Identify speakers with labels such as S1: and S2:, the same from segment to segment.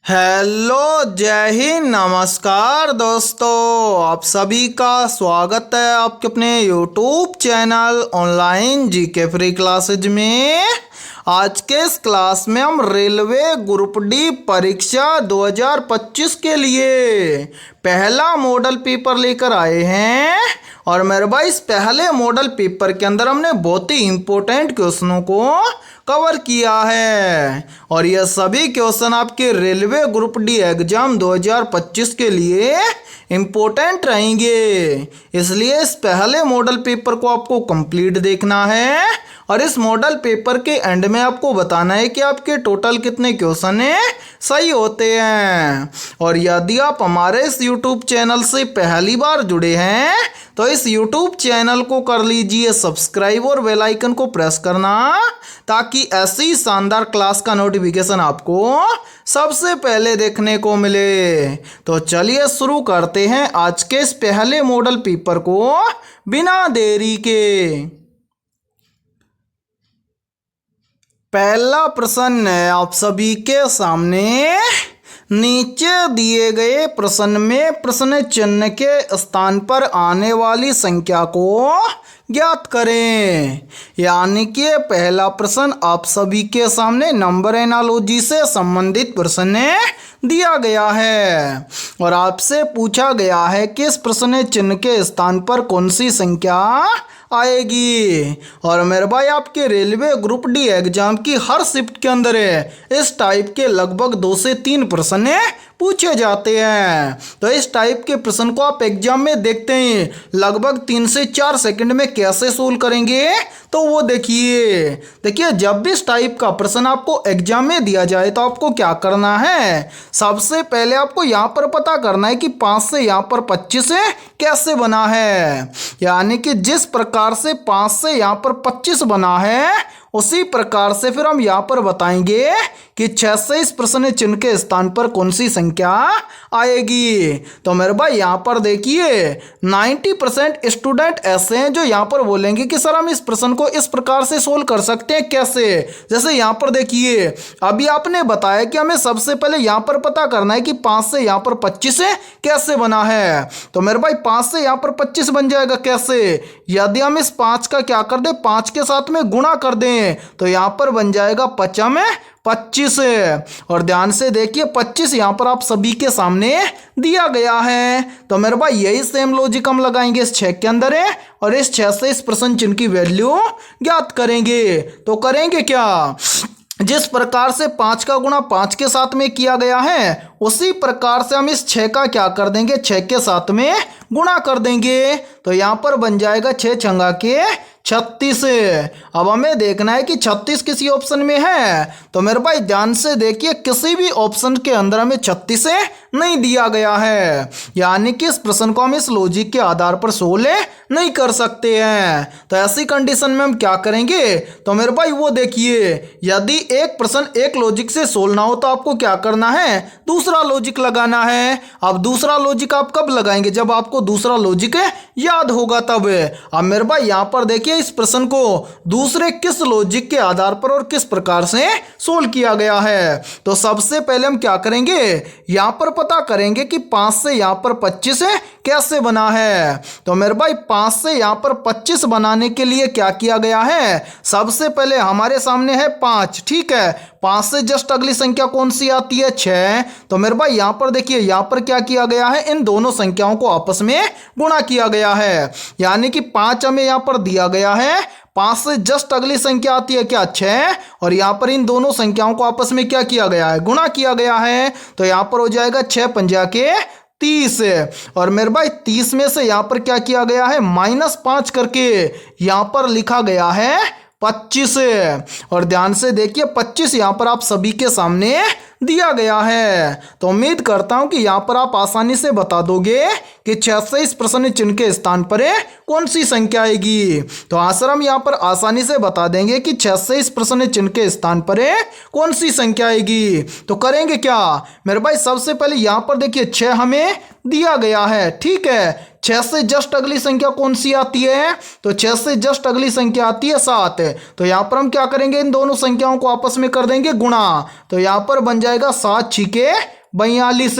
S1: Hello, जय हिंद, नमस्कार दोस्तों। आप सभी का स्वागत है आपके अपने YouTube channel online GK free classes में। आज के इस क्लास में हम रेलवे ग्रुप डी परीक्षा 2025 के लिए पहला मॉडल पेपर लेकर आए हैं। और मेरे भाई इस पहले मॉडल पेपर के अंदर हमने बहुत ही इम्पोर्टेंट क्वेश्चनों को कवर किया है और यह सभी क्वेश्चन आपके रेलवे ग्रुप डी एग्जाम 2025 के लिए इम्पोर्टेंट रहेंगे। इसलिए इस पहले मॉडल पेपर को आपको कंप्लीट देखना है और इस मॉडल पेपर के एंड में आपको बताना है कि आपके टोटल कितने क्वेश्चन सही होते हैं। और यदि आप हमारे इस यूट्यूब चैनल से पहली बार जुड़े हैं तो इस यूट्यूब चैनल को कर लीजिए सब्सक्राइब और बेल आइकन को प्रेस करना, ताकि ऐसी शानदार क्लास का नोटिफिकेशन आपको सबसे पहले देखने को मिले। तो चलिए शुरू करते हैं आज के इस पहले मॉडल पेपर को बिना देरी के। पहला प्रश्न है आप सभी के सामने। नीचे दिए गए प्रश्न में प्रश्न चिन्ह के स्थान पर आने वाली संख्या को ज्ञात करें। यानी कि पहला प्रश्न आप सभी के सामने नंबर एनालॉजी से संबंधित प्रश्न दिया गया है और आपसे पूछा गया है कि इस प्रश्न चिन्ह के स्थान पर कौन सी संख्या आएगी। और मेरे भाई आपके रेलवे ग्रुप डी एग्जाम की हर शिफ्ट के अंदर इस टाइप के लगभग 2 से 3 प्रश्न पूछे जाते हैं। तो इस टाइप के प्रश्न को आप एग्जाम में देखते हैं लगभग 3 से 4 सेकंड में कैसे सोल्व करेंगे। तो वो देखिए जब भी इस टाइप का प्रश्न आपको एग्जाम में दिया जाए तो आपको क्या करना है। सबसे पहले आपको यहाँ पर पता करना है कि 5 से यहाँ पर 25 कैसे बना है। यानी कि जिस प्रकार से 5 से यहाँ पर 25 बना है उसी प्रकार से फिर हम यहाँ पर बताएंगे कि 6 से इस प्रश्न चिन्ह के स्थान पर कौन सी संख्या आएगी। तो मेरे भाई यहाँ पर देखिए 90% स्टूडेंट ऐसे हैं जो यहाँ पर बोलेंगे कि सर हम इस प्रश्न को इस प्रकार से सोल्व कर सकते हैं। कैसे? जैसे यहाँ पर देखिए अभी आपने बताया कि हमें सबसे पहले यहाँ पर पता करना है कि 5 से यहाँ पर 25 कैसे बना है। तो मेरे भाई 5 से यहाँ पर 25 बन जाएगा कैसे? यदि हम इस 5 का क्या कर दें, 5 के साथ में गुणा कर दें तो यहाँ पर बन जाएगा 5 में 25। और ध्यान से देखिए 25 यहाँ पर आप सभी के सामने दिया गया है। तो मेरे भाई यही सेम लॉजिक हम लगाएंगे इस 6 के अंदर और इस 6 से इस प्रश्न चिन्ह की वैल्यू ज्ञात करेंगे। तो करेंगे क्या, जिस प्रकार से 5 का गुणा 5 के साथ में किया गया है उसी प्रकार से हम इस 6 का क्या कर देंगे, 6 के साथ में गुणा कर देंगे। तो यहाँ पर बन जाएगा 6 छंगा के 36। अब हमें देखना है कि 36 किसी ऑप्शन में है। तो मेरे भाई ध्यान से देखिए किसी भी ऑप्शन के अंदर हमें 36 नहीं दिया गया है। यानी कि इस प्रश्न को हम इस लॉजिक के आधार पर सोल्व नहीं कर सकते हैं। तो ऐसी कंडीशन में हम क्या करेंगे, तो मेरे भाई वो देखिए यदि एक प्रश्न एक लॉजिक से सोल्व ना हो तो आपको क्या करना है, दूसरा लॉजिक लगाना है। अब दूसरा लॉजिक आप कब लगाएंगे, जब आपको दूसरा लॉजिक याद होगा तब। अब मेरे भाई यहाँ पर देखिए इस प्रश्न को दूसरे किस लॉजिक के आधार पर और किस प्रकार से सोल्व किया गया है। तो सबसे पहले हम क्या करेंगे, यहाँ पर पता करेंगे कि 5 से यहाँ पर 25 कैसे बना है। तो मेरे भाई 5 से यहाँ पर 25 बनाने के लिए क्या किया गया है, सबसे पहले हमारे सामने है 5, ठीक है। 5 से जस्ट अगली संख्या कौन सी आती है, 6। तो मेरे भाई यहाँ पर देखिए यहाँ पर क्या किया गया है, इन दोनों संख्याओं को आपस में गुणा किया गया है। यानी कि 5 हमें यहाँ पर दिया गया है, 5 से जस्ट अगली संख्या आती है क्या, 6। और यहाँ पर इन दोनों संख्याओं को आपस में क्या किया गया है, गुणा किया गया है। तो यहाँ पर हो जाएगा 6 पंजा के 30। और मेरे भाई 30 में से यहाँ पर क्या किया गया है, -5 करके यहाँ पर लिखा गया है 25। और ध्यान से देखिए 25 यहाँ पर आप सभी के सामने दिया गया है। तो उम्मीद करता हूं कि यहाँ पर आप आसानी से बता दोगे कि 6 से इस प्रश्न चिन्ह के स्थान पर कौन सी संख्या आएगी। तो आंसर हम यहाँ पर आसानी से बता देंगे कि 6 से इस प्रश्न चिन्ह के स्थान पर कौन सी संख्या आएगी। तो करेंगे क्या मेरे भाई, सबसे पहले यहाँ पर देखिए 6 हमें दिया गया है, ठीक है। 6 से जस्ट अगली संख्या कौन सी आती है, तो 6 से जस्ट अगली संख्या आती है 7। तो यहाँ पर हम क्या करेंगे, इन दोनों संख्याओं को आपस में कर देंगे गुणा। तो यहाँ पर बन जाएगा 7 छिके 42।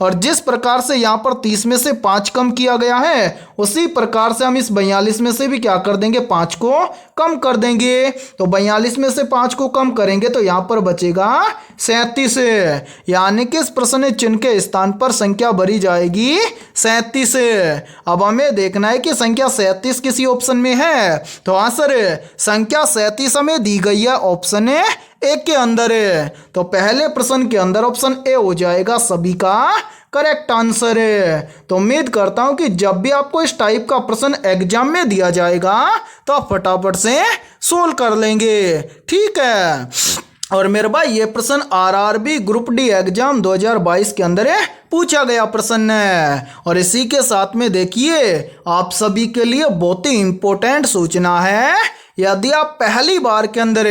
S1: और जिस प्रकार से यहाँ पर 30 में से 5 कम किया गया है, उसी प्रकार से हम इस 42 में से भी क्या कर देंगे, 5 को कम कर देंगे। तो 42 में से 5 को कम करेंगे तो यहाँ पर बचेगा 37। यानी कि इस प्रश्न चिन्ह के स्थान पर संख्या भरी जाएगी 37। अब हमें देखना है कि संख्या 37 किसी ऑप्शन में है। तो आंसर संख्या 37 हमें दी गई है ऑप्शन ए के अंदर है। तो पहले प्रश्न के अंदर ऑप्शन ए हो जाएगा सभी का करेक्ट आंसर है। तो उम्मीद करता हूं कि जब भी आपको इस टाइप का प्रश्न एग्जाम में दिया जाएगा तो आप फटाफट से सोल्व कर लेंगे। ठीक है। और मेरे भाई ये प्रश्न आरआरबी ग्रुप डी एग्जाम 2022 के अंदर पूछा गया प्रश्न है। और इसी के साथ में देखिए आप सभी के लिए बहुत ही इंपॉर्टेंट सूचना है। यदि आप पहली बार के अंदर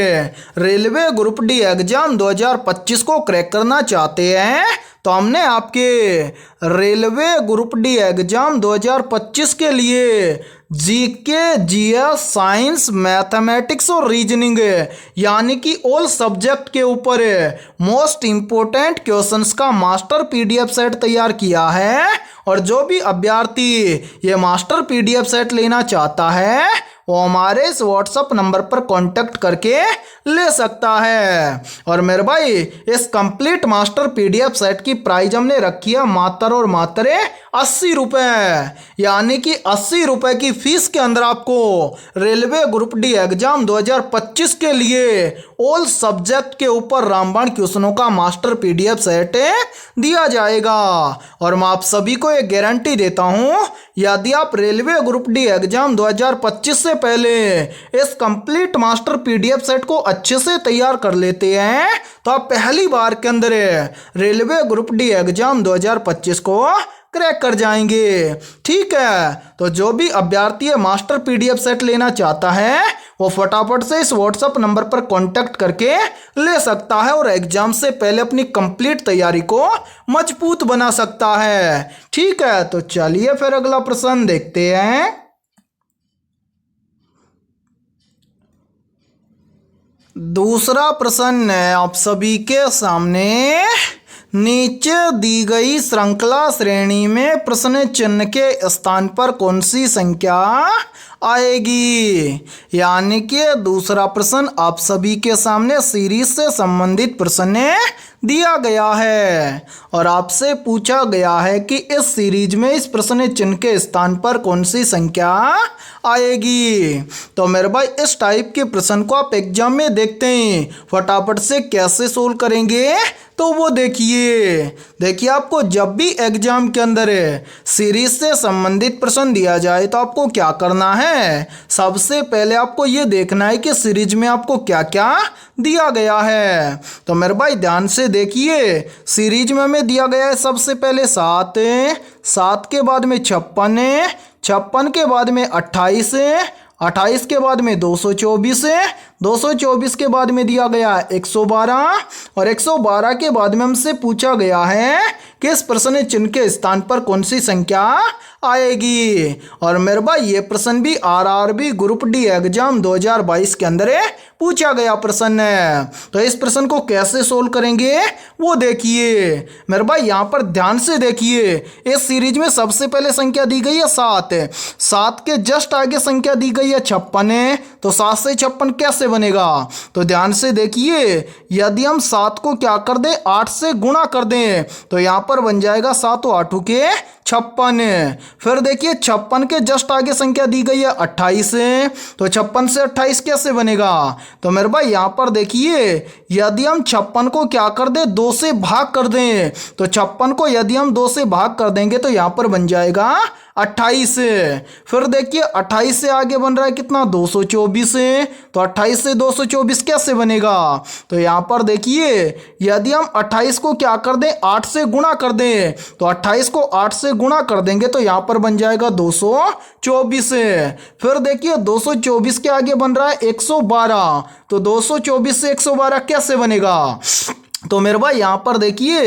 S1: रेलवे ग्रुप डी एग्जाम 2025 को क्रैक करना चाहते हैं तो हमने आपके रेलवे ग्रुप डी एग्जाम 2025 के लिए जीके, जीएस, साइंस, मैथमेटिक्स और रीजनिंग यानी कि ऑल सब्जेक्ट के ऊपर मोस्ट इंपोर्टेंट क्वेश्चंस का मास्टर पीडीएफ सेट तैयार किया है। और जो भी अभ्यर्थी ये मास्टर पीडीएफ सेट लेना चाहता है वो हमारे इस व्हाट्सएप नंबर पर कांटेक्ट करके ले सकता है। और मेरे भाई इस कंप्लीट मास्टर पीडीएफ सेट की प्राइस हमने रखी है मात्र और मात्र 80 रुपये। यानी कि 80 रुपये की फीस के अंदर आपको रेलवे ग्रुप डी एग्जाम 2025 के लिए ऑल सब्जेक्ट के ऊपर रामबाण क्वेश्चनों का मास्टर पीडीएफ सेट दिया जाएगा। और मैं आप सभी को एक गारंटी देता हूं, यदि आप रेलवे ग्रुप डी एग्जाम 2025 से पहले इस कंप्लीट मास्टर पीडीएफ सेट को अच्छे से तैयार कर लेते हैं तो आप पहली बार के अंदर रेलवे ग्रुप डी एग्जाम 2025 को क्रैक कर जाएंगे। ठीक है। तो जो भी अभ्यर्थी मास्टर पीडीएफ सेट लेना चाहता है वो फटाफट से इस व्हाट्सएप नंबर पर कांटेक्ट करके ले सकता है और एग्जाम से पहले अपनी कंप्लीट तैयारी को मजबूत बना सकता है। ठीक है। तो चलिए फिर अगला प्रश्न देखते हैं। दूसरा प्रश्न है आप सभी के सामने। नीचे दी गई श्रृंखला श्रेणी में प्रश्न चिन्ह के स्थान पर कौन सी संख्या आएगी। यानी कि दूसरा प्रश्न आप सभी के सामने सीरीज से संबंधित प्रश्न दिया गया है और आपसे पूछा गया है कि इस सीरीज में इस प्रश्न चिन्ह के स्थान पर कौन सी संख्या आएगी। तो मेरे भाई इस टाइप के प्रश्न को आप एग्जाम में देखते हैं फटाफट से कैसे सोल्व करेंगे तो वो देखिए आपको जब भी एग्जाम के अंदर सीरीज से संबंधित प्रश्न दिया जाए तो आपको क्या करना है, सबसे पहले आपको ये देखना है कि सीरीज में आपको क्या क्या दिया गया है। तो मेरे भाई ध्यान से देखिए सीरीज में हमें दिया गया है सबसे पहले 7, 7 के बाद में 56, 56 के बाद में 28, 28 के बाद में 224, 224 के बाद में दिया गया 112 और 112 के बाद में हमसे पूछा गया है कि इस प्रश्न चिन्ह के स्थान पर कौन सी संख्या आएगी। और मेरे भाई ये प्रश्न भी आरआरबी ग्रुप डी एग्जाम 2022 के अंदर पूछा गया प्रश्न है। तो इस प्रश्न को कैसे सोल्व करेंगे वो देखिए मेरे भाई यहाँ पर ध्यान से देखिए। इस सीरीज में सबसे पहले संख्या दी गई है 7, 7 के जस्ट आगे संख्या दी गई है 56, तो 7 से 56 कैसे बनेगा। तो ध्यान से देखिए यदि हम 7 को क्या कर दें 8 से गुणा कर दें तो यहाँ पर बन जाएगा 7 और 8 के 56। फिर देखिए 56 के जस्ट आगे संख्या दी गई है 28, तो 56 से 28 कैसे बनेगा। तो मेरे भाई यहाँ पर देखिए यदि हम 56 को क्या कर दें 2 से भाग कर दें तो 56 को यदि हम 2 से भाग कर देंगे तो यहाँ पर बन जाएगा 28। फिर देखिए 28 से आगे बन रहा है कितना 224, तो 28 से 224 कैसे बनेगा। तो यहाँ पर देखिए यदि हम 28 को क्या कर दें 8 से गुणा कर दें तो 28 को 8 से गुणा कर देंगे तो यहाँ पर बन जाएगा 224। फिर देखिए 224 के आगे बन रहा है 112, तो 224 से 112 कैसे बनेगा। तो मेरे भाई यहाँ पर देखिए,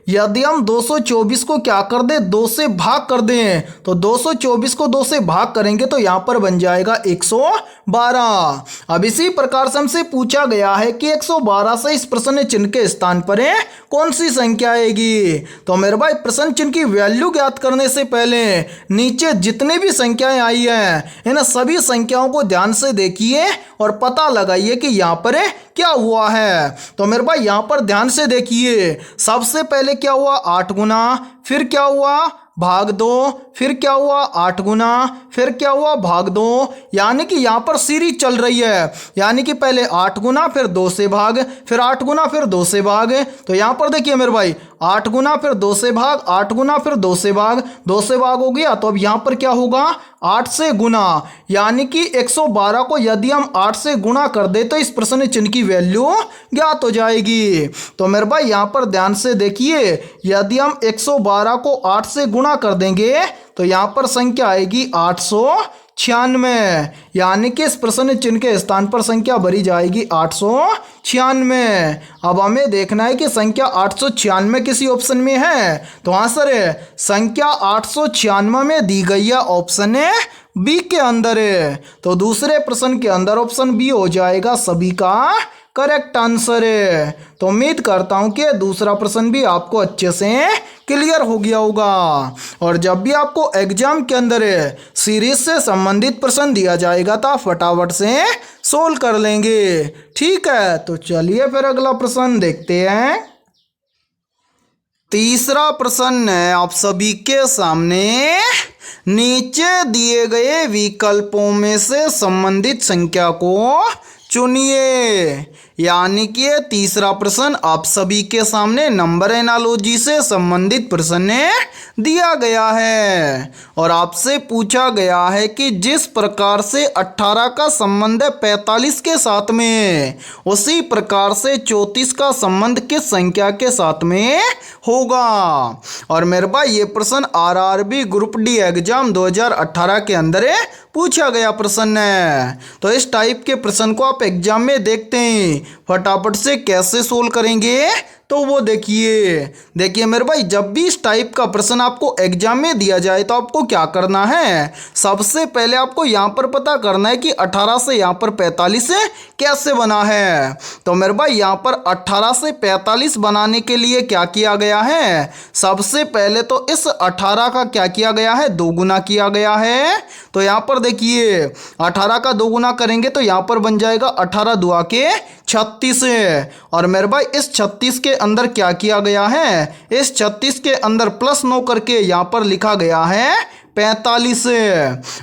S1: यदि हम 224 को क्या कर दें, 2 से भाग कर दें, तो 224 को 2 से भाग करेंगे तो यहाँ पर बन जाएगा 112। अब इसी प्रकार से हमसे पूछा गया है कि 112 से इस प्रश्न चिन्ह के स्थान पर है कौन सी संख्या आएगी। तो मेरे भाई प्रश्न चिन्ह की वैल्यू ज्ञात करने से पहले नीचे जितने भी संख्याएं आई हैं इन सभी संख्याओं को ध्यान से देखिए और पता लगाइए कि यहाँ पर क्या हुआ है। तो मेरे भाई यहाँ पर ध्यान से देखिए, सबसे पहले क्या हुआ 8 गुना, फिर क्या हुआ भाग 2, फिर क्या हुआ 8 गुना, फिर क्या हुआ भाग 2, यानी कि यहाँ पर सीरीज चल रही है। यानी कि पहले 8 गुना फिर 2 से भाग, फिर 8 गुना फिर 2 से भाग। तो यहाँ पर देखिए मेरे भाई 8 गुना फिर 2 से भाग, 8 गुना फिर 2 से भाग, 2 से भाग हो गया। तो अब यहाँ पर क्या होगा 8 से गुना, यानी कि 112 को यदि हम 8 से गुणा कर दे तो इस प्रश्न चिन्ह की वैल्यू ज्ञात हो जाएगी। तो मेरे भाई यहाँ पर ध्यान से देखिए, यदि हम 112 को 8 से गुणा कर देंगे तो यहाँ पर संख्या आएगी 896, यानी कि इस प्रश्न चिन्ह के स्थान पर संख्या भरी जाएगी 896। अब हमें देखना है कि संख्या 896 किसी ऑप्शन में है। तो आंसर है संख्या 896 में दी गई है ऑप्शन है बी के अंदर है। तो दूसरे प्रश्न के अंदर ऑप्शन बी हो जाएगा सभी का करेक्ट आंसर है। तो उम्मीद करता हूं कि दूसरा प्रश्न भी आपको अच्छे से क्लियर हो गया होगा। और जब भी आपको एग्जाम के अंदर सीरीज से संबंधित प्रश्न दिया जाएगा तो आप फटाफट से सोल्व कर लेंगे। ठीक है, तो चलिए फिर अगला प्रश्न देखते हैं। तीसरा प्रश्न है आप सभी के सामने, नीचे दिए गए विकल्पों में से संबंधित संख्या को चुनिए। यानी कि तीसरा प्रश्न आप सभी के सामने नंबर एनालॉजी से संबंधित प्रश्न दिया गया है और आपसे पूछा गया है कि जिस प्रकार से 18 का संबंध है 45 के साथ में, उसी प्रकार से 34 का संबंध किस संख्या के साथ में होगा। और मेरे भाई ये प्रश्न आरआरबी ग्रुप डी एग्जाम 2018 के अंदर पूछा गया प्रश्न है। तो इस टाइप के प्रश्न को आप एग्जाम में देखते हैं, फटाफट से कैसे सोल्व करेंगे तो वो देखिए मेरे भाई, जब भी इस टाइप का प्रश्न आपको एग्जाम में दिया जाए तो आपको क्या करना है, सबसे पहले आपको यहाँ पर पता करना है कि 18 से यहाँ पर 45 कैसे बना है। तो मेरे भाई यहाँ पर 18 से 45 बनाने के लिए क्या किया गया है, सबसे पहले तो इस 18 का क्या किया गया है, 2 गुना किया गया है। तो यहाँ पर देखिए 18 का 2 गुना करेंगे तो यहाँ पर बन जाएगा 18 दुआ के 36। और मेरे भाई इस 36 के अंदर क्या किया गया है, इस 36 के अंदर प्लस 9 करके यहाँ पर लिखा गया है 45।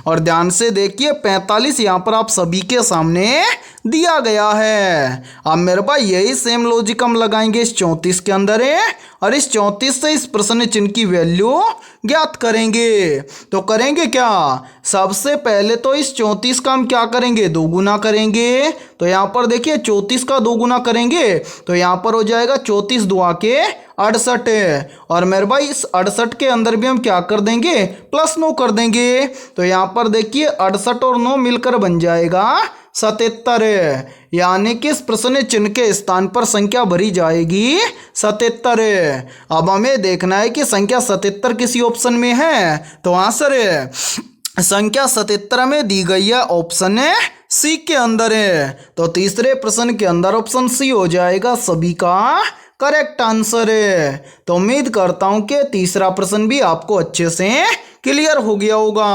S1: और ध्यान से देखिए 45 यहाँ पर आप सभी के सामने दिया गया है। अब मेरे भाई यही सेम लॉजिक हम लगाएंगे इस 34 के अंदर और इस 34 से इस प्रश्न चिन्ह की वैल्यू ज्ञात करेंगे। तो करेंगे क्या, सबसे पहले तो इस 34 का हम क्या करेंगे, 2 गुना करेंगे। तो यहाँ पर देखिए 34 का 2 गुना करेंगे तो यहाँ पर हो जाएगा 34 दुआ के 68। और मेरे भाई इस 68 के अंदर भी हम क्या कर देंगे, प्लस 9 कर देंगे। तो यहाँ पर देखिए 68 और 9 मिलकर बन जाएगा 77, यानी कि इस प्रश्न चिन्ह के स्थान पर संख्या भरी जाएगी 77। अब हमें देखना है कि संख्या 77 किसी ऑप्शन में है। तो आंसर है संख्या 77 में दी गई है ऑप्शन सी के अंदर है। तो तीसरे प्रश्न के अंदर ऑप्शन सी हो जाएगा सभी का करेक्ट आंसर है। तो उम्मीद करता हूं कि तीसरा प्रश्न भी आपको अच्छे से क्लियर हो गया होगा।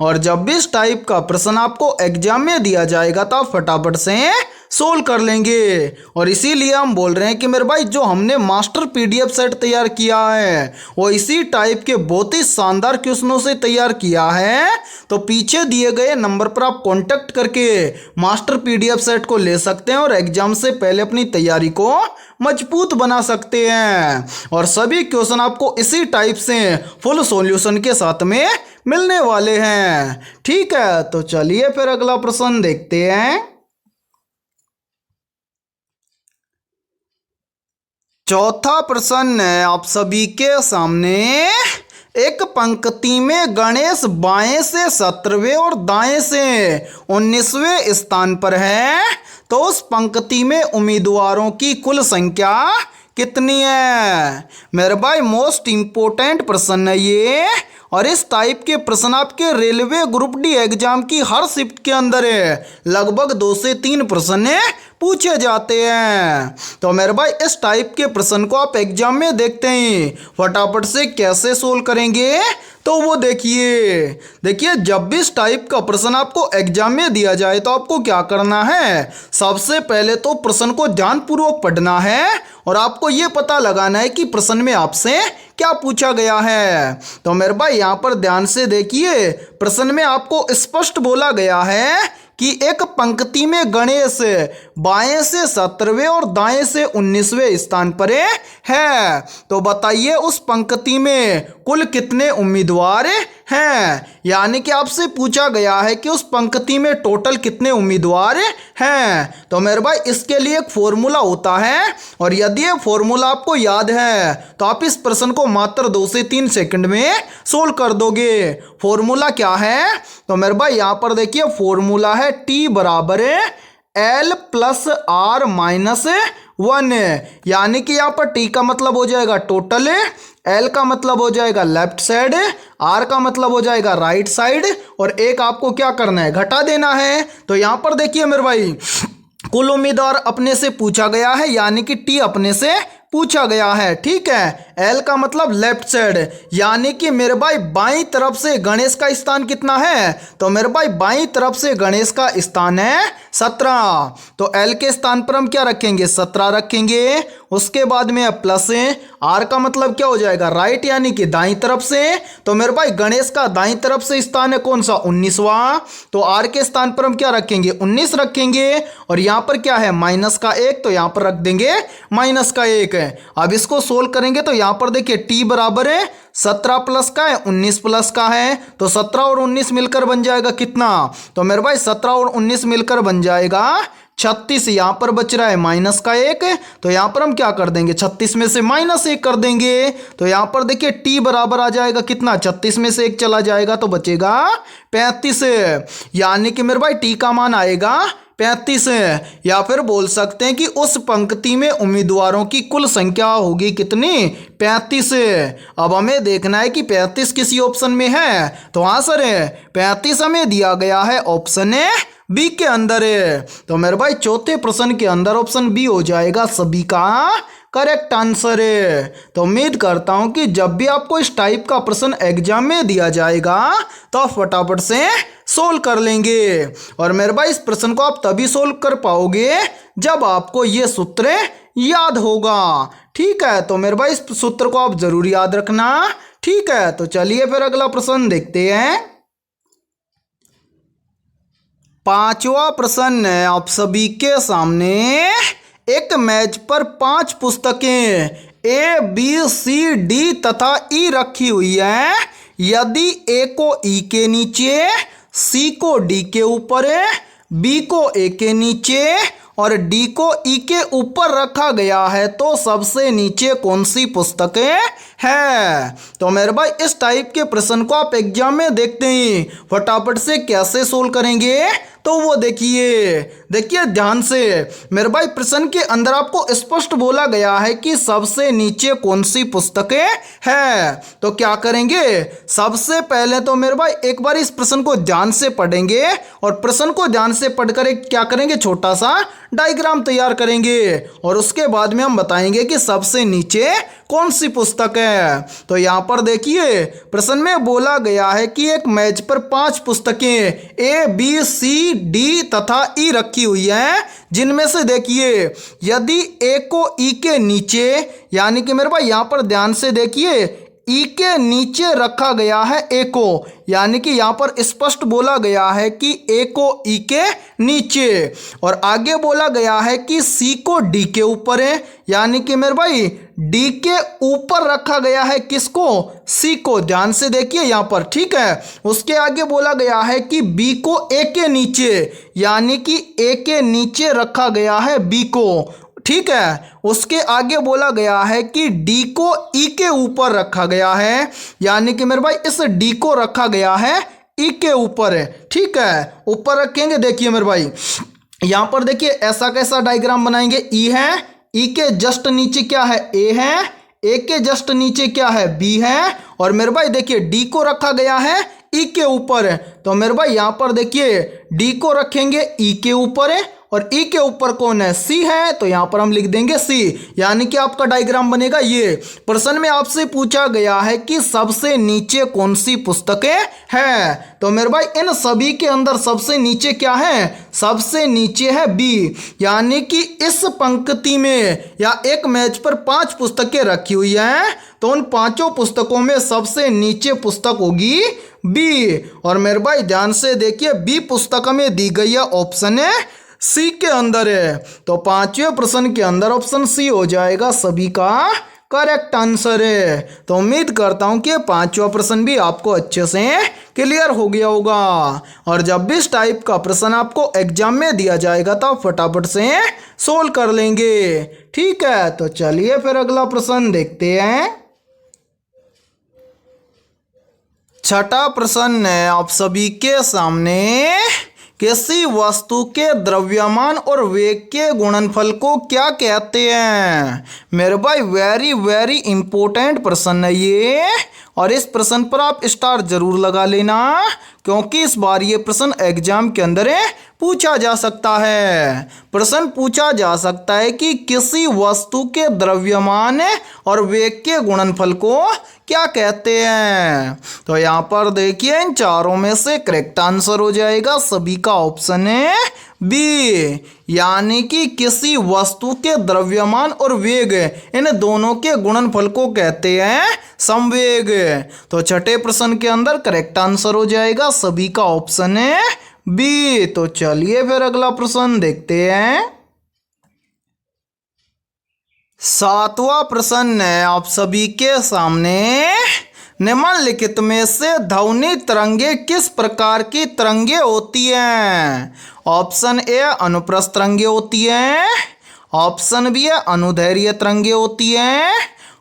S1: और जब भी इस टाइप का प्रश्न आपको एग्जाम में दिया जाएगा तो आप फटाफट से सोल्व कर लेंगे। और इसीलिए हम बोल रहे हैं कि मेरे भाई जो हमने मास्टर पीडीएफ सेट तैयार किया है वो इसी टाइप के बहुत ही शानदार क्वेश्चनों से तैयार किया है। तो पीछे दिए गए नंबर पर आप कांटेक्ट करके मास्टर पीडीएफ सेट को ले सकते हैं और एग्जाम से पहले अपनी तैयारी को मजबूत बना सकते हैं। और सभी क्वेश्चन आपको इसी टाइप से फुल सॉल्यूशन के साथ में मिलने वाले हैं। ठीक है, तो चलिए फिर अगला प्रश्न देखते हैं। चौथा प्रश्न है आप सभी के सामने, एक पंक्ति में गणेश बाएं से 17वें और दाएं से 19वें स्थान पर है, तो उस पंक्ति में उम्मीदवारों की कुल संख्या कितनी है। मेरे भाई मोस्ट इंपोर्टेंट प्रश्न है ये, और इस टाइप के प्रश्न आपके रेलवे ग्रुप डी एग्जाम की हर शिफ्ट के अंदर है लगभग 2 से 3 प्रश्न पूछे जाते हैं। तो मेरे भाई इस टाइप के प्रश्न को आप एग्जाम में देखते ही फटाफट से कैसे सोल्व करेंगे, तो वो देखिए जब भी इस टाइप का प्रश्न आपको एग्जाम में दिया जाए तो आपको क्या करना है, सबसे पहले तो प्रश्न को ध्यानपूर्वक पढ़ना है और आपको ये पता लगाना है कि प्रश्न में आपसे क्या पूछा गया है। तो मेरे भाई यहाँ पर ध्यान से देखिए, प्रश्न में आपको स्पष्ट बोला गया है कि एक पंक्ति में गणेश बाएं से 17वें और दाएं से 19वें स्थान पर है। तो बताइए उस पंक्ति में कुल कितने उम्मीदवार हैं। यानी कि आपसे पूछा गया है कि उस पंक्ति में टोटल कितने उम्मीदवार हैं। तो मेरे भाई इसके लिए एक फॉर्मूला होता है, और यदि ये फॉर्मूला आपको याद है तो आप इस प्रश्न को मात्र 2 से 3 सेकंड में सोल्व कर दोगे। फॉर्मूला क्या है, तो मेरे भाई यहाँ पर देखिए फॉर्मूला है T बराबर L प्लस R माइनस 1। यानी कि यहाँ पर T का मतलब हो जाएगा टोटल, L का मतलब हो जाएगा लेफ्ट साइड, R का मतलब हो जाएगा राइट साइड, और एक आपको क्या करना है, घटा देना है। तो यहाँ पर देखिए मेरे भाई कुल उम्मीदवार अपने से पूछा गया है, यानी कि T अपने से पूछा गया है, ठीक है। L का मतलब लेफ्ट साइड, यानी कि मेरे भाई बाईं तरफ से गणेश का स्थान कितना है, तो मेरे भाई बाईं तरफ से गणेश का स्थान है 17। तो L के स्थान पर हम क्या रखेंगे, 17 रखेंगे। उसके बाद में प्लस R का मतलब क्या हो जाएगा, राइट, यानी कि दाईं तरफ से। तो मेरे भाई गणेश का दाईं तरफ से स्थान है कौन सा, 19वां। तो R के स्थान पर हम क्या रखेंगे, 19 रखेंगे। और यहाँ पर क्या है, माइनस का 1, तो यहाँ पर रख देंगे माइनस का 1। अब इसको सोल्व करेंगे तो यहाँ पर देखिए T बराबर है 17 प्लस का है 19 प्लस का है, तो 17 और 19 मिलकर बन जाएगा कितना, तो मेरे भाई 17 और 19 मिलकर बन जाएगा 36। यहाँ पर बच रहा है माइनस का 1, तो यहाँ पर हम क्या कर देंगे, 36 में से माइनस 1 कर देंगे। तो यहाँ पर देखिए T बराबर आ जाएगा कितना, 36 में से 1 चला जाएगा तो बचेगा 35। यानी कि मेरे भाई T का मान आएगा 35 है। या फिर बोल सकते हैं कि उस पंक्ति में उम्मीदवारों की कुल संख्या होगी कितनी, 35। अब हमें देखना है कि 35 किसी ऑप्शन में है, तो हाँ सर 35 हमें दिया गया है ऑप्शन बी के अंदर है। तो मेरे भाई चौथे प्रश्न के अंदर ऑप्शन बी हो जाएगा सभी का करेक्ट आंसर है। तो उम्मीद करता हूं कि जब भी आपको इस टाइप का प्रश्न एग्जाम में दिया जाएगा तो आप फटाफट से सोल्व कर लेंगे। और मेरे भाई इस प्रश्न को आप तभी सोल्व कर पाओगे जब आपको ये सूत्र याद होगा, ठीक है। तो मेरे भाई इस सूत्र को आप जरूर याद रखना, ठीक है। तो चलिए फिर अगला प्रश्न देखते हैं। 5वां प्रश्न है आप सभी के सामने। एक मेज पर 5 पुस्तकें A, B, C, D तथा E रखी हुई है। यदि A को E के नीचे, C को D के ऊपर, B को A के नीचे और D को E के ऊपर रखा गया है तो सबसे नीचे कौन सी पुस्तक है। तो मेरे भाई इस टाइप के प्रश्न को आप एग्जाम में देखते ही फटाफट से कैसे सोल्व करेंगे, तो वो देखिए ध्यान से। मेरे भाई प्रश्न के अंदर आपको स्पष्ट बोला गया है कि सबसे नीचे कौन सी पुस्तकें है। तो क्या करेंगे, सबसे पहले तो मेरे भाई एक बार इस प्रश्न को ध्यान से पढ़ेंगे और प्रश्न को ध्यान से पढ़कर एक क्या करेंगे, छोटा सा डायग्राम तैयार करेंगे और उसके बाद में हम बताएंगे कि सबसे नीचे कौन सी पुस्तक है। तो यहाँ पर देखिए प्रश्न में बोला गया है कि एक मेज पर 5 पुस्तकें A, B, C, D तथा E रखी हुई है, जिनमें से देखिए यदि A को E के नीचे, यानी कि मेरे भाई यहाँ पर ध्यान से देखिए E के नीचे रखा गया है A को, यानी कि यहाँ पर स्पष्ट बोला गया है कि A को E के नीचे, और आगे बोला गया है कि C को D के ऊपर है, यानी कि मेरे भाई D के ऊपर रखा गया है किसको, C को। ध्यान से देखिए यहाँ पर, ठीक है। उसके आगे बोला गया है कि B को A के नीचे, यानी कि A के नीचे रखा गया है B को, ठीक है। उसके आगे बोला गया है कि D को E के ऊपर रखा गया है, यानी कि मेरे भाई इस D को रखा गया है E के ऊपर है, ठीक है। ऊपर रखेंगे, देखिए मेरे भाई यहाँ पर देखिए ऐसा कैसा डायग्राम बनाएंगे, E है, ई के जस्ट नीचे क्या है, ए है, ए के जस्ट नीचे क्या है, बी है, और मेरे भाई देखिए डी को रखा गया है ई के ऊपर है। तो मेरे भाई यहाँ पर देखिए डी को रखेंगे ई के ऊपर है और ई के ऊपर कौन है, सी है, तो यहाँ पर हम लिख देंगे सी। यानी कि आपका डायग्राम बनेगा ये। प्रश्न में आपसे पूछा गया है कि सबसे नीचे कौन सी पुस्तकें हैं, तो मेरे भाई इन सभी के अंदर सबसे नीचे क्या है, सबसे नीचे है बी। यानी कि इस पंक्ति में या एक मेज पर 5 पुस्तकें रखी हुई हैं, तो उन 5 पुस्तकों में सबसे नीचे पुस्तक होगी बी। और मेरे भाई ध्यान से देखिए बी पुस्तक में दी गई है ऑप्शन है सी के अंदर है, तो 5वें प्रश्न के अंदर ऑप्शन सी हो जाएगा सभी का करेक्ट आंसर है। तो उम्मीद करता हूं कि 5वां प्रश्न भी आपको अच्छे से क्लियर हो गया होगा। और जब भी इस टाइप का प्रश्न आपको एग्जाम में दिया जाएगा तो आप फटाफट से सोल्व कर लेंगे। ठीक है, तो चलिए फिर अगला प्रश्न देखते हैं। छठा प्रश्न है आप सभी के सामने, किसी वस्तु के द्रव्यमान और वेग के गुणनफल को क्या कहते हैं। मेरे भाई वेरी वेरी इंपॉर्टेंट प्रश्न है ये, और इस प्रश्न पर आप स्टार जरूर लगा लेना, क्योंकि इस बार ये प्रश्न एग्जाम के अंदर पूछा जा सकता है। प्रश्न पूछा जा सकता है कि किसी वस्तु के द्रव्यमान और वेग के गुणनफल को क्या कहते हैं। तो यहाँ पर देखिए इन चारों में से करेक्ट आंसर हो जाएगा सभी का ऑप्शन है बी। यानी कि किसी वस्तु के द्रव्यमान और वेग इन दोनों के गुणनफल को कहते हैं संवेग। तो छठे प्रश्न के अंदर करेक्ट आंसर हो जाएगा सभी का ऑप्शन है बी। तो चलिए फिर अगला प्रश्न देखते हैं। 7वां प्रश्न है आप सभी के सामने, निम्नलिखित में से ध्वनि तरंगे किस प्रकार की तरंगे होती हैं। ऑप्शन ए अनुप्रस्थ तरंगे होती हैं, ऑप्शन बी है अनुदैर्घ्य तरंगे होती हैं,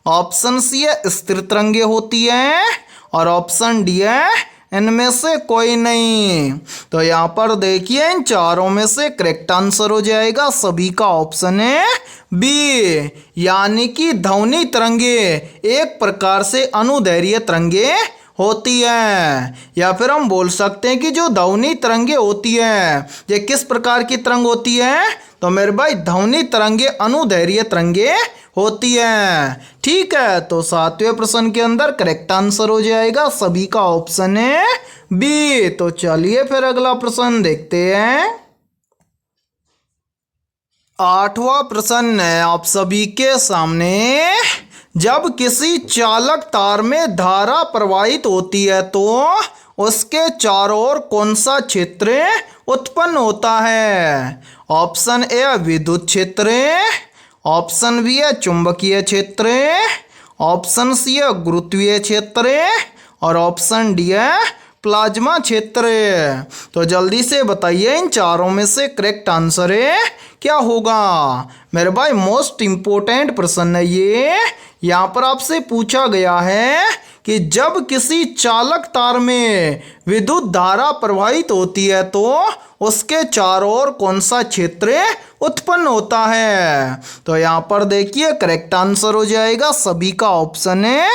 S1: ऑप्शन सी है स्थिर तरंगे होती हैं, और ऑप्शन डी है इनमें से कोई नहीं। तो यहाँ पर देखिए इन चारों में से करेक्ट आंसर हो जाएगा सभी का ऑप्शन है बी। यानी कि ध्वनि तरंगे एक प्रकार से अनुदैर्घ्य तरंगे होती हैं, या फिर हम बोल सकते हैं कि जो ध्वनि तरंगे होती हैं ये किस प्रकार की तरंग होती है, तो मेरे भाई ध्वनि तरंगे अनुदैर्घ्य तरंगे होती हैं। ठीक है, तो 7वें प्रश्न के अंदर करेक्ट आंसर हो जाएगा सभी का ऑप्शन है बी। तो चलिए फिर अगला प्रश्न देखते हैं। 8वां प्रश्न है आप सभी के सामने, जब किसी चालक तार में धारा प्रवाहित होती है तो उसके चारों ओर कौन सा क्षेत्र उत्पन्न होता है। ऑप्शन ए विद्युत क्षेत्र, ऑप्शन बी है चुंबकीय क्षेत्र, ऑप्शन सी है गुरुत्वीय क्षेत्र, और ऑप्शन डी है प्लाज्मा क्षेत्र। तो जल्दी से बताइए इन चारों में से करेक्ट आंसर क्या होगा। मेरे भाई मोस्ट इंपोर्टेंट प्रश्न है ये। यहाँ पर आपसे पूछा गया है कि जब किसी चालक तार में विद्युत धारा प्रवाहित होती है तो उसके चारों ओर कौन सा क्षेत्र उत्पन्न होता है। तो यहाँ पर देखिए करेक्ट आंसर हो जाएगा सभी का ऑप्शन है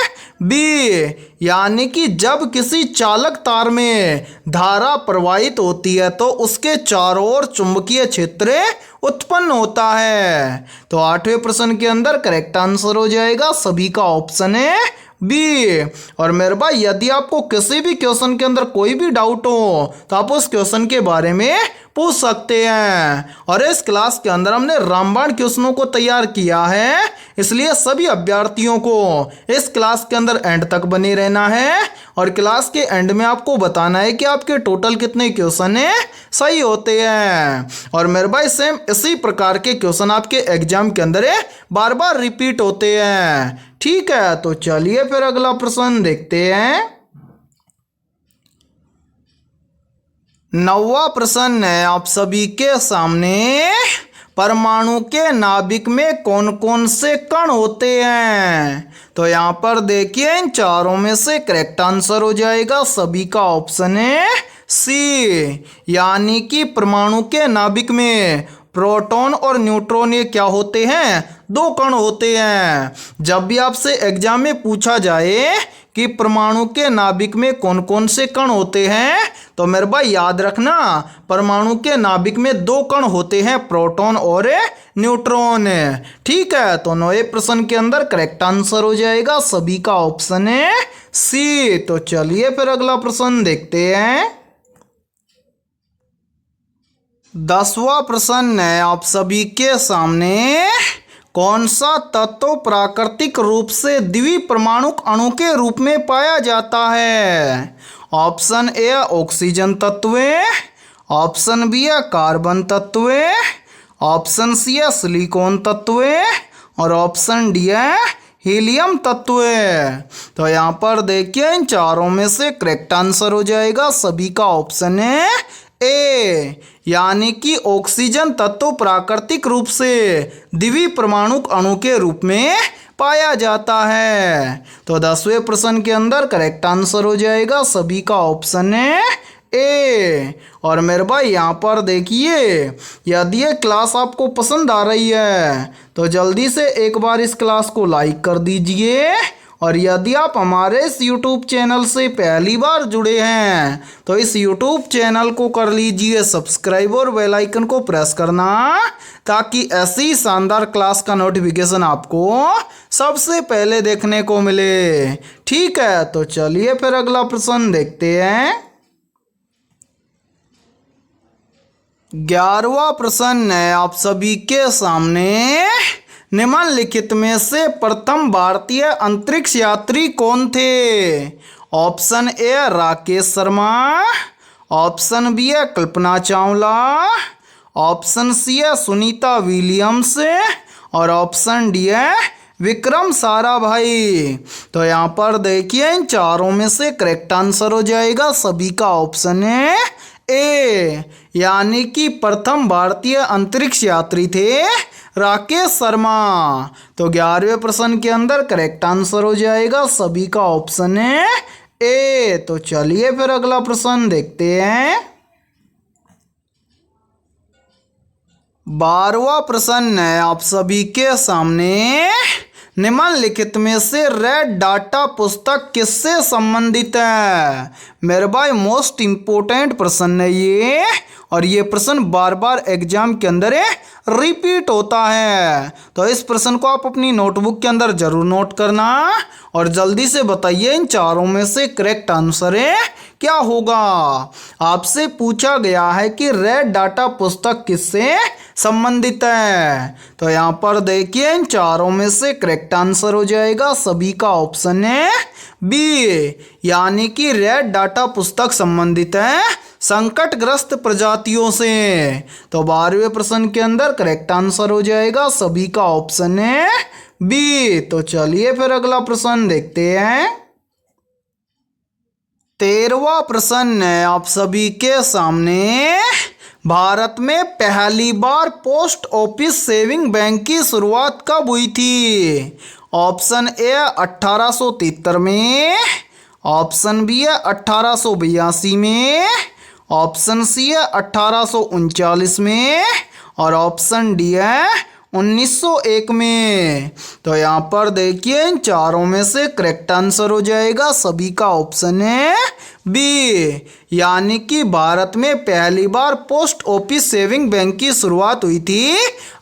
S1: बी। यानी कि जब किसी चालक तार में धारा प्रवाहित होती है तो उसके चारों ओर चुंबकीय क्षेत्र उत्पन्न होता है। तो 8वें प्रश्न के अंदर करेक्ट आंसर हो जाएगा सभी का ऑप्शन है बी। और मेरे भाई यदि आपको किसी भी क्वेश्चन के अंदर कोई भी डाउट हो तो आप उस क्वेश्चन के बारे में पूछ सकते हैं। और इस क्लास के अंदर हमने रामबाण क्वेश्चनों को तैयार किया है, इसलिए सभी अभ्यर्थियों को इस क्लास के अंदर एंड तक बने रहना है। और क्लास के एंड में आपको बताना है कि आपके टोटल कितने क्वेश्चन सही होते हैं। और मेरे भाई सेम इसी प्रकार के क्वेश्चन आपके एग्जाम के अंदर बार बार रिपीट होते हैं। ठीक है, तो चलिए फिर अगला प्रश्न देखते हैं। 9वां प्रश्न है आप सभी के सामने, परमाणु के नाभिक में कौन कौन से कण होते हैं। तो यहाँ पर देखिए इन चारों में से करेक्ट आंसर हो जाएगा सभी का ऑप्शन है सी। यानी कि परमाणु के नाभिक में प्रोटॉन और न्यूट्रॉन ये क्या होते हैं? दो कण होते हैं। जब भी आपसे एग्जाम में पूछा जाए कि परमाणु के नाभिक में कौन कौन से कण होते हैं, तो मेरे भाई याद रखना, परमाणु के नाभिक में दो कण होते हैं, प्रोटॉन और न्यूट्रॉन। ठीक है, तो 9वें प्रश्न के अंदर करेक्ट आंसर हो जाएगा सभी का ऑप्शन है सी। तो चलिए फिर अगला प्रश्न देखते हैं। 10वां प्रश्न है आप सभी के सामने। कौन सा तत्व प्राकृतिक रूप से द्विपरमाणुक अणु के रूप में पाया जाता है? ऑप्शन ए ऑक्सीजन तत्व, ऑप्शन बी है कार्बन तत्व, ऑप्शन सी है सिलिकॉन तत्व और ऑप्शन डी है हीलियम तत्व। तो यहाँ पर देखिए इन चारों में से करेक्ट आंसर हो जाएगा सभी का ऑप्शन है ए, यानी कि ऑक्सीजन तत्व प्राकृतिक रूप से द्विपरमाणुक अणु के रूप में पाया जाता है। तो 10वें प्रश्न के अंदर करेक्ट आंसर हो जाएगा सभी का ऑप्शन है ए। और मेरे भाई यहाँ पर देखिए, यदि ये क्लास आपको पसंद आ रही है तो जल्दी से एक बार इस क्लास को लाइक कर दीजिए, और यदि आप हमारे इस YouTube चैनल से पहली बार जुड़े हैं तो इस YouTube चैनल को कर लीजिए सब्सक्राइब और बेल आइकन को प्रेस करना, ताकि ऐसी शानदार क्लास का नोटिफिकेशन आपको सबसे पहले देखने को मिले। ठीक है, तो चलिए फिर अगला प्रश्न देखते हैं। 11वां प्रश्न है आप सभी के सामने। निम्नलिखित में से प्रथम भारतीय अंतरिक्ष यात्री कौन थे? Option A Rakesh Sharma, option B है कल्पना चावला, ऑप्शन सी है सुनीता विलियम्स और ऑप्शन डी है विक्रम साराभाई। तो यहाँ पर देखिए इन चारों में से करेक्ट आंसर हो जाएगा सभी का ऑप्शन है ए, यानी कि प्रथम भारतीय अंतरिक्ष यात्री थे राकेश शर्मा। तो 11वें प्रश्न के अंदर करेक्ट आंसर हो जाएगा सभी का ऑप्शन है ए। तो चलिए फिर अगला प्रश्न देखते हैं। 12वां प्रश्न है आप सभी के सामने। निम्नलिखित में से रेड डाटा पुस्तक किससे संबंधित है? मेरे भाई मोस्ट इम्पोर्टेंट प्रश्न है ये, और ये प्रश्न बार बार एग्जाम के अंदर रिपीट होता है। तो इस प्रश्न को आप अपनी नोटबुक के अंदर जरूर नोट करना और जल्दी से बताइए इन चारों में से करेक्ट आंसर क्या होगा। आपसे पूछा गया है कि रेड डाटा पुस्तक किससे संबंधित है। तो यहाँ पर देखिए इन चारों में से करेक्ट आंसर हो जाएगा सभी का ऑप्शन है बी, यानी कि रेड डाटा पुस्तक संबंधित है संकटग्रस्त प्रजातियों से। तो 12वें प्रश्न के अंदर करेक्ट आंसर हो जाएगा सभी का ऑप्शन है बी। तो चलिए फिर अगला प्रश्न देखते हैं। 13वां प्रश्न है आप सभी के सामने। भारत में पहली बार पोस्ट ऑफिस सेविंग बैंक की शुरुआत कब हुई थी? ऑप्शन ए 1873 में, ऑप्शन बी है 1882 में, ऑप्शन सी है 1839 में और ऑप्शन डी है 1901 में। तो यहाँ पर देखिए इन चारों में से करेक्ट आंसर हो जाएगा सभी का ऑप्शन है बी, यानी कि भारत में पहली बार पोस्ट ऑफिस सेविंग बैंक की शुरुआत हुई थी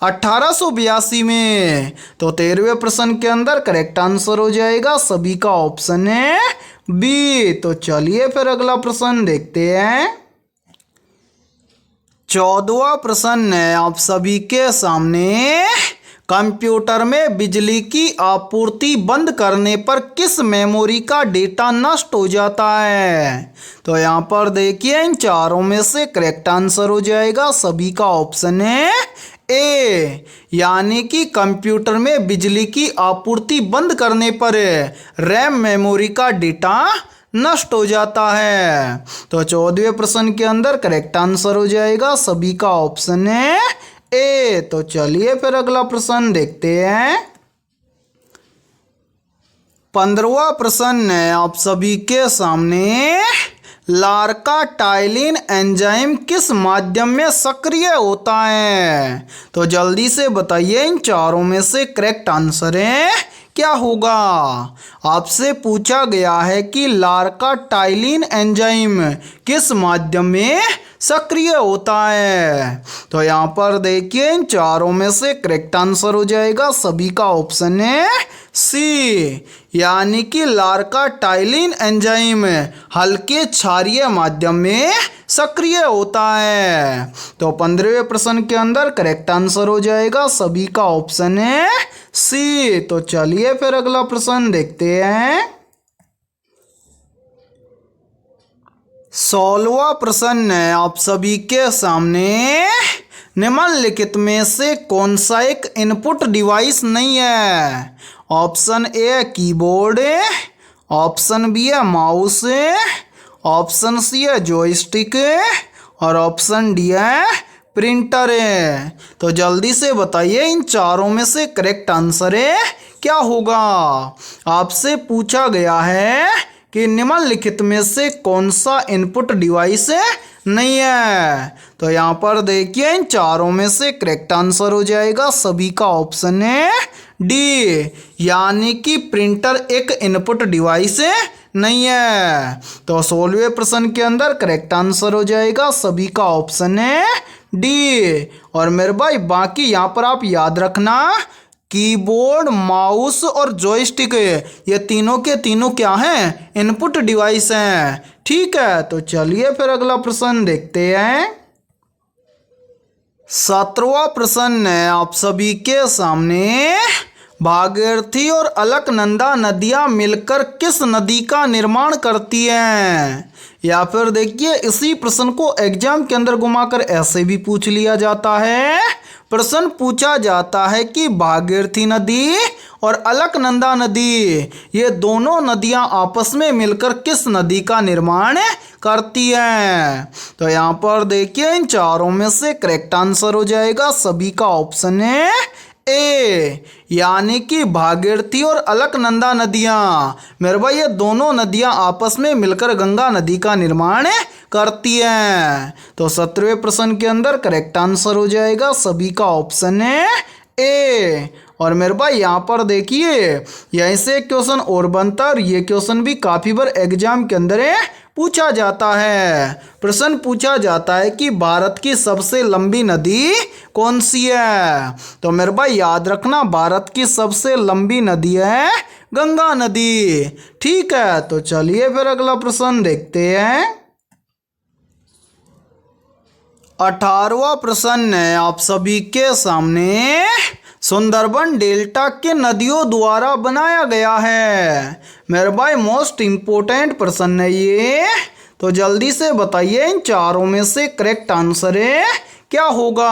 S1: 1882 में। तो 13वें प्रश्न के अंदर करेक्ट आंसर हो जाएगा सभी का ऑप्शन है बी। तो चलिए फिर अगला प्रश्न देखते हैं। 14वां प्रश्न है आप सभी के सामने। कंप्यूटर में बिजली की आपूर्ति बंद करने पर किस मेमोरी का डेटा नष्ट हो जाता है? तो यहाँ पर देखिए इन चारों में से करेक्ट आंसर हो जाएगा सभी का ऑप्शन है ए, यानी कि कंप्यूटर में बिजली की आपूर्ति बंद करने पर रैम मेमोरी का डेटा नष्ट हो जाता है। तो 14वें प्रश्न के अंदर करेक्ट आंसर हो जाएगा सभी का ऑप्शन है ए। तो चलिए फिर अगला प्रश्न देखते हैं। 15वां प्रश्न है आप सभी के सामने। लार्का-टाइलिन एंजाइम किस माध्यम में सक्रिय होता है? तो जल्दी से बताइए, इन चारों में से करेक्ट आंसर है क्या होगा? आपसे पूछा गया है कि लार्का-टाइलिन एंजाइम किस माध्यम में सक्रिय होता है। तो यहाँ पर देखिए, इन चारों में से करेक्ट आंसर हो जाएगा सभी का ऑप्शन है सी, यानी कि लार्का-टाइलिन एंजाइम हल्के क्षारीय माध्यम में सक्रिय होता है। तो 15वें प्रश्न के अंदर करेक्ट आंसर हो जाएगा सभी का ऑप्शन है सी। तो चलिए फिर अगला प्रश्न देखते हैं। 16वां प्रश्न है आप सभी के सामने, निम्नलिखित में से कौन सा एक इनपुट डिवाइस नहीं है? ऑप्शन ए कीबोर्ड है, ऑप्शन बी है माउस है, ऑप्शन सी है जॉयस्टिक है और ऑप्शन डी है प्रिंटर है। तो जल्दी से बताइए, इन चारों में से करेक्ट आंसर है क्या होगा? आपसे पूछा गया है कि निम्नलिखित में से कौन सा इनपुट डिवाइस नहीं है। तो यहाँ पर देखिए, इन चारों में से करेक्ट आंसर हो जाएगा सभी का ऑप्शन है डी, यानी कि प्रिंटर एक इनपुट डिवाइस नहीं है। तो 16वें प्रश्न के अंदर करेक्ट आंसर हो जाएगा सभी का ऑप्शन है डी। और मेरे भाई बाकी यहाँ पर आप याद रखना, कीबोर्ड, माउस और जॉयस्टिक ये तीनों के तीनों क्या हैं? इनपुट डिवाइस हैं। ठीक है, तो चलिए फिर अगला प्रश्न देखते हैं। 17वां प्रश्न है आप सभी के सामने, भागीरथी और अलकनंदा नदियां मिलकर किस नदी का निर्माण करती हैं? या फिर देखिए, इसी प्रश्न को एग्जाम के अंदर घुमाकर ऐसे भी पूछ लिया जाता है। प्रश्न पूछा जाता है कि भागीरथी नदी और अलकनंदा नदी ये दोनों नदियां आपस में मिलकर किस नदी का निर्माण करती हैं? तो यहाँ पर देखिए, इन चारों में से करेक्ट आंसर हो जाएगा सभी का ऑप्शन है ए, यानी कि भागीरथी और अलकनंदा नदियां, मेरे भाई ये दोनों नदियां आपस में मिलकर गंगा नदी का निर्माण करती हैं। तो 17वें प्रश्न के अंदर करेक्ट आंसर हो जाएगा सभी का ऑप्शन है ए। और मेरे भाई यहाँ पर देखिए, यहीं से एक क्वेश्चन और बनता है और ये क्वेश्चन भी काफ़ी बार एग्जाम के अंदर पूछा जाता है। प्रश्न पूछा जाता है कि भारत की सबसे लंबी नदी कौन सी है? तो मेरे भाई याद रखना, भारत की सबसे लंबी नदी है गंगा नदी। ठीक है, तो चलिए फिर अगला प्रश्न देखते हैं। 18वां प्रश्न है आप सभी के सामने, सुंदरबन डेल्टा के नदियों द्वारा बनाया गया है। मेरे भाई मोस्ट इम्पोर्टेंट प्रश्न है ये, तो जल्दी से बताइए, इन चारों में से करेक्ट आंसर क्या होगा?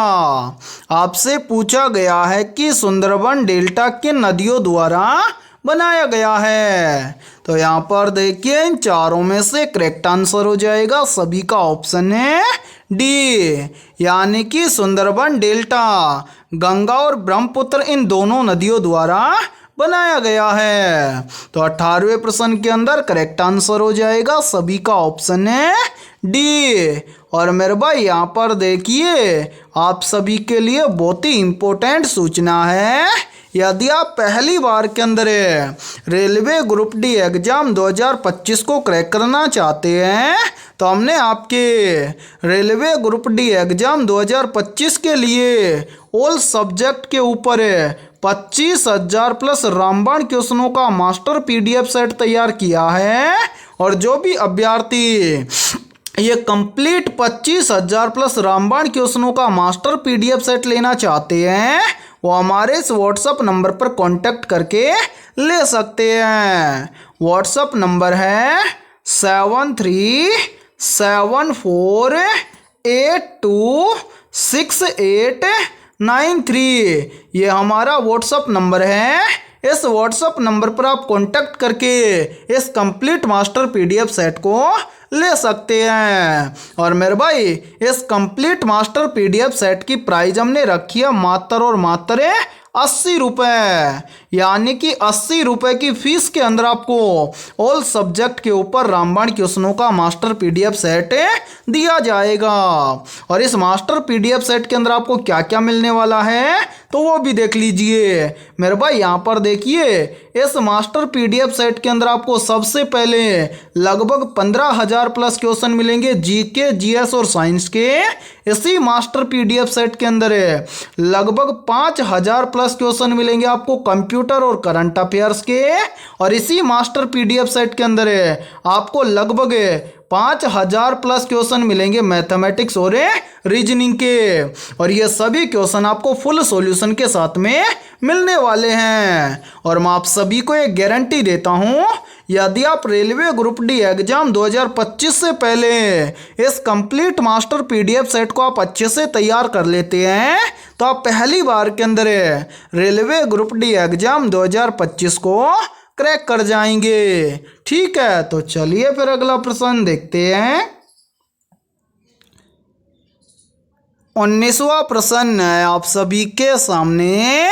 S1: आपसे पूछा गया है कि सुंदरबन डेल्टा के नदियों द्वारा बनाया गया है। तो यहाँ पर देखिए, इन चारों में से करेक्ट आंसर हो जाएगा सभी का ऑप्शन है डी, यानी कि सुंदरबन डेल्टा गंगा और ब्रह्मपुत्र इन दोनों नदियों द्वारा बनाया गया है। तो 18वें प्रश्न के अंदर करेक्ट आंसर हो जाएगा सभी का ऑप्शन है डी। और मेरे भाई यहाँ पर देखिए, आप सभी के लिए बहुत ही इम्पोर्टेंट सूचना है। यदि आप पहली बार के अंदर रेलवे ग्रुप डी एग्जाम 2025 को क्रैक करना चाहते हैं, तो हमने आपके रेलवे ग्रुप डी एग्जाम 2025 के लिए ऑल सब्जेक्ट के ऊपर 25,000 प्लस रामबाण क्वेश्चनों का मास्टर PDF सेट तैयार किया है। और जो भी अभ्यर्थी ये कंप्लीट 25,000 प्लस रामबाण क्वेश्चनों का मास्टर PDF सेट लेना चाहते हैं, वो हमारे इस व्हाट्सअप नंबर पर कांटेक्ट करके ले सकते हैं। व्हाट्सअप नंबर है 7374826893। ये हमारा व्हाट्सअप नंबर है। इस व्हाट्सअप नंबर पर आप कांटेक्ट करके इस कंप्लीट मास्टर PDF सेट को ले सकते हैं। और मेरे भाई, इस कंप्लीट मास्टर PDF सेट की प्राइस हमने रखी है मात्र और मात्र 80 रुपये, यानी कि 80 रुपये की फीस के अंदर आपको ऑल सब्जेक्ट के ऊपर रामबाण क्वेश्चनों का मास्टर पीडीएफ सेट दिया जाएगा। और इस मास्टर पीडीएफ सेट के अंदर आपको क्या क्या मिलने वाला है तो वो भी देख लीजिए मेरे भाई। यहाँ पर देखिए, इस मास्टर पीडीएफ सेट के अंदर आपको सबसे पहले लगभग 15,000 प्लस क्वेश्चन मिलेंगे जीके, जीएस और साइंस के। इसी मास्टर पीडीएफ सेट के अंदर लगभग 5,000 प्लस क्वेश्चन मिलेंगे आपको कंप्यूटर और करंट अफेयर्स के। और इसी मास्टर पीडीएफ सेट के अंदर आपको लगभग 5,000 प्लस क्वेश्चन मिलेंगे मैथमेटिक्स और रीजनिंग के। और ये सभी क्वेश्चन आपको फुल सॉल्यूशन के साथ में मिलने वाले हैं। और मैं आप सभी को एक गारंटी देता हूँ, यदि आप रेलवे ग्रुप डी एग्जाम 2025 से पहले इस कंप्लीट मास्टर पीडीएफ सेट को आप अच्छे से तैयार कर लेते हैं तो आप पहली बार के अंदर रेलवे ग्रुप डी एग्जाम 2025 को क्रैक कर जाएंगे। ठीक है, तो चलिए फिर अगला प्रश्न देखते हैं। 19वां प्रश्न है आप सभी के सामने।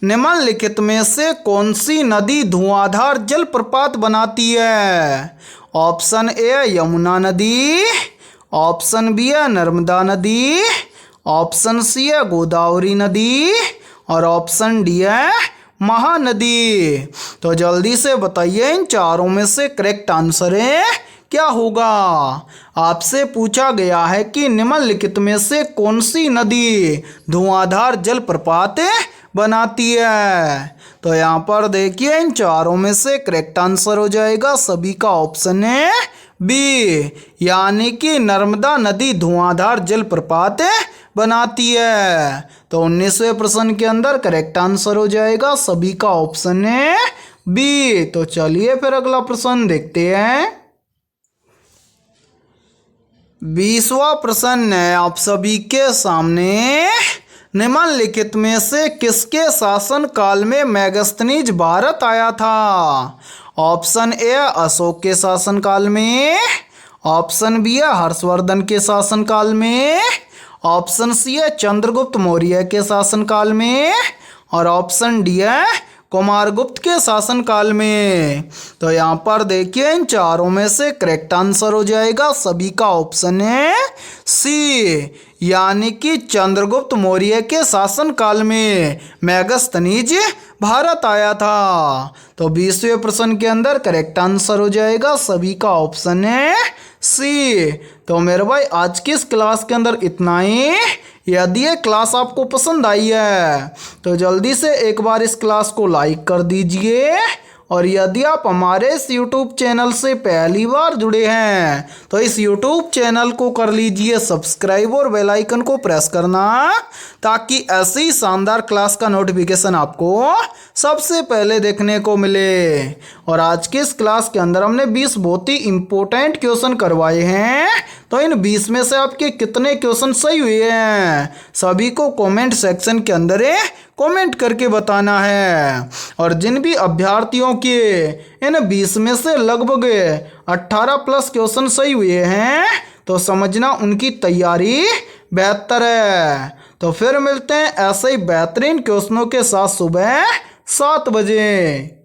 S1: निम्नलिखित में से कौन सी नदी धुआंधार जलप्रपात बनाती है? ऑप्शन ए यमुना नदी, ऑप्शन बी है नर्मदा नदी, ऑप्शन सी है गोदावरी नदी और ऑप्शन डी है महानदी। तो जल्दी से बताइए इन चारों में से करेक्ट आंसर है क्या होगा। आपसे पूछा गया है कि निम्नलिखित में से कौन सी नदी धुआंधार जलप्रपात बनाती है। तो यहाँ पर देखिए इन चारों में से करेक्ट आंसर हो जाएगा सभी का ऑप्शन है बी, यानी कि नर्मदा नदी धुआंधार जलप्रपात बनाती है। तो 19वें प्रश्न के अंदर करेक्ट आंसर हो जाएगा सभी का ऑप्शन है बी। तो चलिए फिर अगला प्रश्न देखते हैं। 20वां प्रश्न है आप सभी के सामने। निम्नलिखित में से किसके शासन काल में मेगास्थनीज भारत आया था? ऑप्शन ए अशोक के शासनकाल में, ऑप्शन बी है हर्षवर्धन के शासनकाल में, ऑप्शन सी है चंद्रगुप्त मौर्य के शासनकाल में और ऑप्शन डी है कुमारगुप्त के शासनकाल में। तो यहाँ पर देखिए इन चारों में से करेक्ट आंसर हो जाएगा सभी का ऑप्शन है सी, यानी कि चंद्रगुप्त मौर्य के शासनकाल में मेगास्थनीज भारत आया था। तो 20वें प्रश्न के अंदर करेक्ट आंसर हो जाएगा सभी का ऑप्शन है सी। तो मेरे भाई आज की इस क्लास के अंदर इतना ही। यदि ये क्लास आपको पसंद आई है तो जल्दी से एक बार इस क्लास को लाइक कर दीजिए। और यदि आप हमारे इस YouTube चैनल से पहली बार जुड़े हैं तो इस YouTube चैनल को कर लीजिए सब्सक्राइब और बेल आइकन को प्रेस करना, ताकि ऐसी शानदार क्लास का नोटिफिकेशन आपको सबसे पहले देखने को मिले। और आज के इस क्लास के अंदर हमने 20 बहुत ही इंपॉर्टेंट क्वेश्चन करवाए हैं। तो इन 20 में से आपके कितने क्वेश्चन सही हुए हैं सभी को कमेंट सेक्शन के अंदर कमेंट करके बताना है। और जिन भी अभ्यर्थियों के इन 20 में से लगभग 18 प्लस क्वेश्चन सही हुए हैं तो समझना उनकी तैयारी बेहतर है। तो फिर मिलते हैं ऐसे ही बेहतरीन क्वेश्चनों के साथ सुबह 7 बजे।